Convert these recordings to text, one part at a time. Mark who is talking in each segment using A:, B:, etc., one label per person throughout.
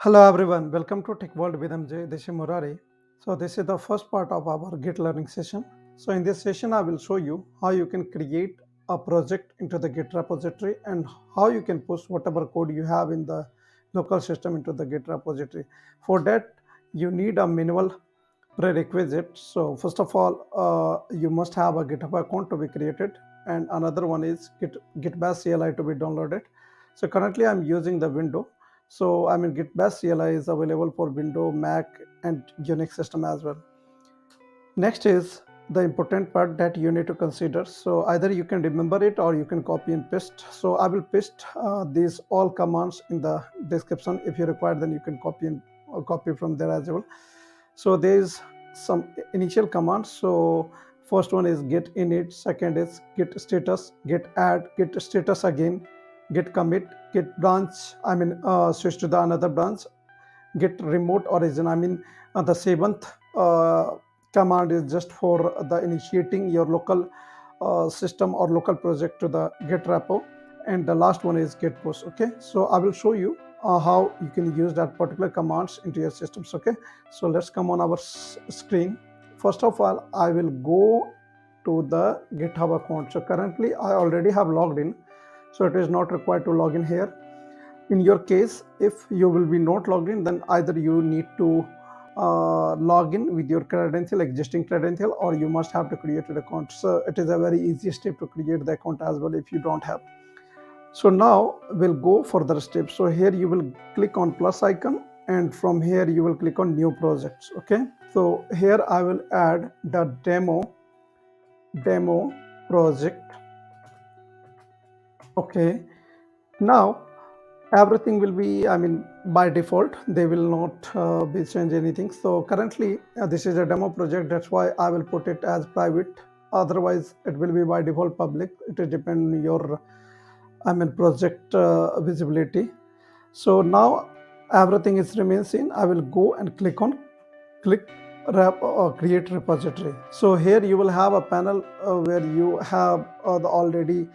A: Hello everyone, welcome to Tech World with MJ. This is Murari. So this is the first part of our Git learning session. So in this session, I will show you how you can create a project into the Git repository and how you can push whatever code you have in the local system into the Git repository. For that, you need a minimal prerequisite. So first of all, you must have a GitHub account to be created, and another one is Git Bash CLI to be downloaded. So currently I'm using the window. So Git Bash CLI is available for Windows, Mac, and Unix system as well. Next is the important part that you need to consider. So either you can remember it or you can copy and paste. So I will paste these all commands in the description. If you require, then you can copy from there as well. So there is some initial commands. So first one is git init, second is git status, git add, git status again, git commit, git branch, switch to the another branch, git remote origin. The seventh command is just for the initiating your local system or local project to the git repo, and the last one is git push. Okay, so I will show you how you can use that particular commands into your systems. Okay, so let's come on our screen. First of all, I will go to the GitHub account. So currently I already have logged in, so it is not required to log in here. In your case, if you will be not logged in, then either you need to log in with your existing credential, or you must have to create an account. So it is a very easy step to create the account as well if you don't have. So now we'll go further steps. So here you will click on plus icon, and from here you will click on new projects. Okay, so here I will add the demo project. Okay, now everything will be, by default they will not be change anything. So currently this is a demo project, that's why I will put it as private. Otherwise it will be by default public. It will depend on your project visibility. So now everything is remains in. I will go and click create repository. So here you will have a panel where you have the already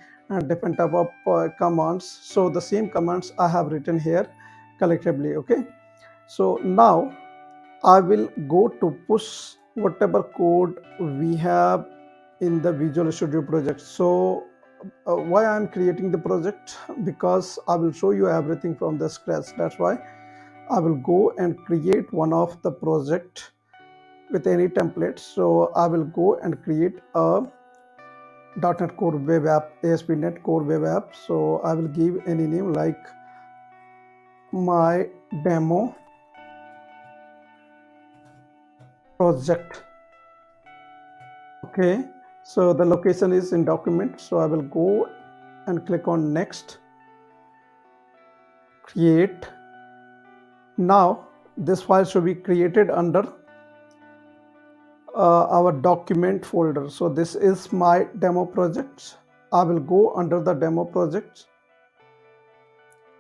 A: different type of commands. So the same commands I have written here collectively. Okay, so now I will go to push whatever code we have in the Visual Studio project. So why I'm creating the project? Because I will show you everything from the scratch. That's why I will go and create one of the project with any template. So I will go and create a .NET Core web app, ASP.NET Core web app. So I will give any name like my demo project. Okay, so the location is in document. So I will go and click on next, create. Now this file should be created under our document folder. So this is my demo project. I will go under the demo project.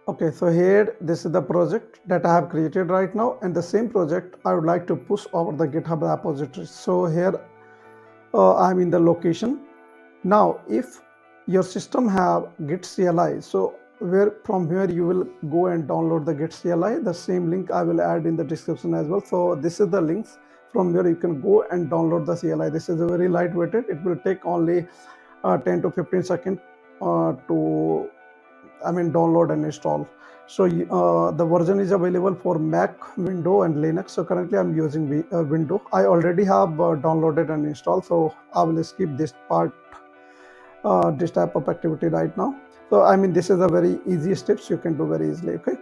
A: Okay, so here this is the project that I have created right now, and the same project I would like to push over the GitHub repository. So here I'm in the location. Now if your system have Git CLI, so from where you will go and download the Git CLI, the same link I will add in the description as well. So this is the links from where you can go and download the CLI. This is a very lightweighted. It will take only 10 to 15 seconds to download and install. So the version is available for Mac, Windows, and Linux. So currently I'm using Windows. I already have downloaded and installed, so I will skip this part, this type of activity right now. So this is a very easy steps you can do very easily. Okay,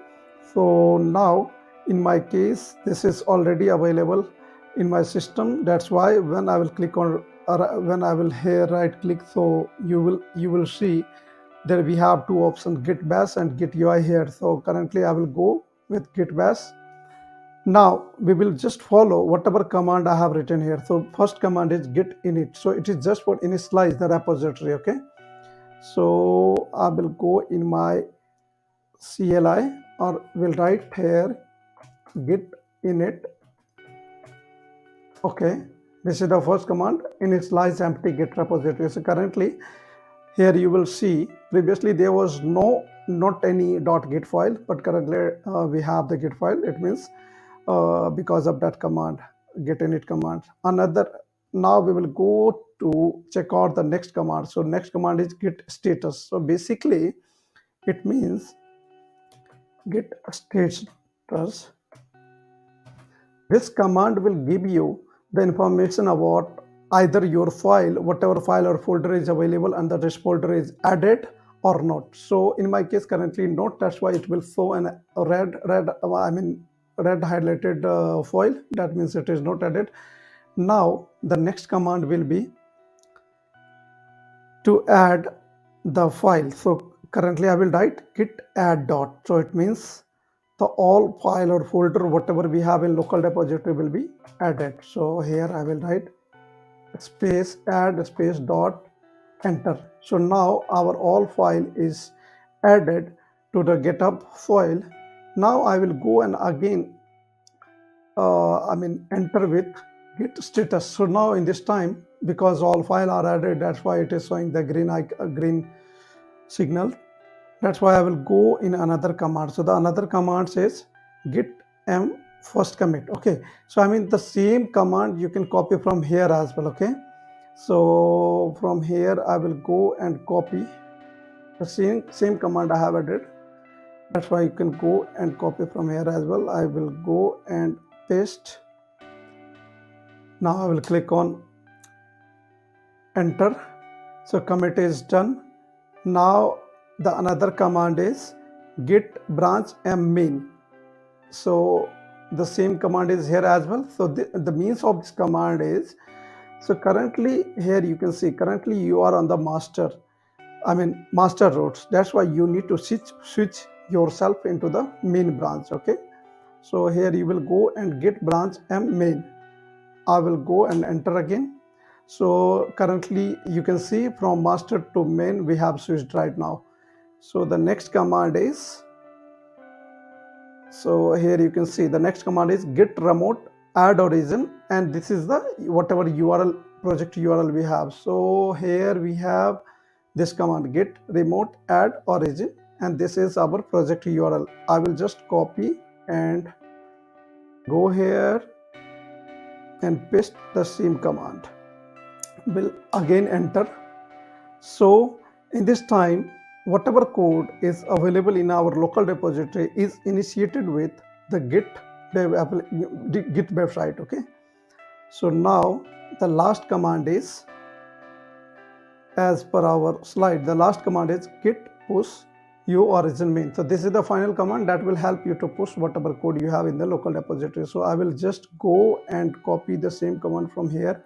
A: so now in my case this is already available in my system. That's why when I will click on when I will here right click, so you will see there we have two options, Git Bash and Git UI here. So currently I will go with Git Bash. Now we will just follow whatever command I have written here. So first command is git init. So it is just for initialize the repository. Okay, so I will go in my CLI, or will write here git init. Okay, this is the first command, initialize empty Git repository. So currently here you will see previously there was no not any .git file, but currently we have the git file. It means because of that command, git init command. Now we will go to check out the next command. So next command is git status. So basically it means git status. This command will give you the information about either your file, whatever file or folder is available, and that this folder is added or not. So in my case currently not, that's why it will show an red highlighted file. That means it is not added. Now the next command will be to add the file. So currently I will write git add dot. So it means the all file or folder whatever we have in local repository will be added. So here I will write space add space dot enter. So now our all file is added to the GitHub file. Now I will go and again enter with git status. So now in this time, because all file are added, that's why it is showing the green signal. That's why I will go in another command. So the another command says git m first commit. Okay, so the same command you can copy from here as well. Okay, so from here I will go and copy the same command I have added. That's why you can go and copy from here as well. I will go and paste. Now I will click on enter. So commit is done. Now the another command is git branch m main. So the same command is here as well. So the means of this command is, so currently here you can see currently you are on the master routes. That's why you need to switch yourself into the main branch. Okay, so here you will go and git branch m main. I will go and enter again. So currently you can see from master to main we have switched right now. So the next command is, so here you can see the next command is git remote add origin, and this is the whatever URL project URL we have. So here we have this command git remote add origin, and this is our project URL. I will just copy and go here and paste the same command. Will again enter. So in this time, whatever code is available in our local repository is initiated with the Git website. Okay, so now the last command is, as per our slide, the last command is git push your origin main. So this is the final command that will help you to push whatever code you have in the local repository. So I will just go and copy the same command from here.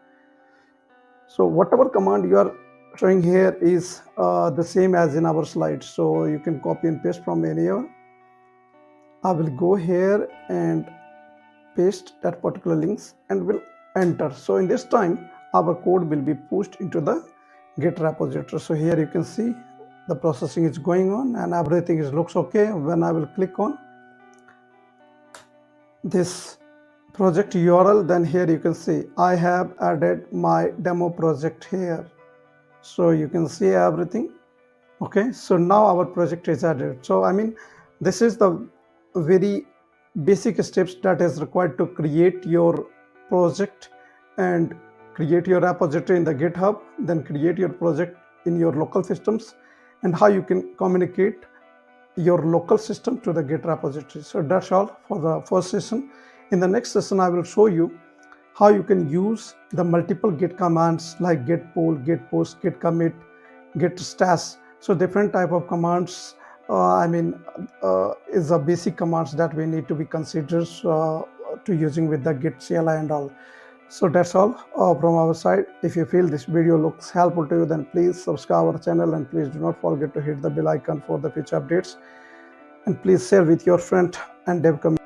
A: So whatever command you are showing here is the same as in our slides. So you can copy and paste from anywhere. I will go here and paste that particular links and will enter. So in this time, our code will be pushed into the Git repository. So here you can see the processing is going on and everything looks okay. When I will click on this project URL, then here you can see I have added my demo project here. So you can see everything. Okay, so now our project is added. So this is the very basic steps that is required to create your project and create your repository in the GitHub, then create your project in your local systems, and how you can communicate your local system to the Git repository. So that's all for the first session. In the next session, I will show you how you can use the multiple Git commands like git pull, git push, git commit, git stash. So different type of commands is a basic commands that we need to be considered to using with the Git CLI and all. So that's all from our side. If you feel this video looks helpful to you, then please subscribe our channel and please do not forget to hit the bell icon for the future updates. And please share with your friend and dev community.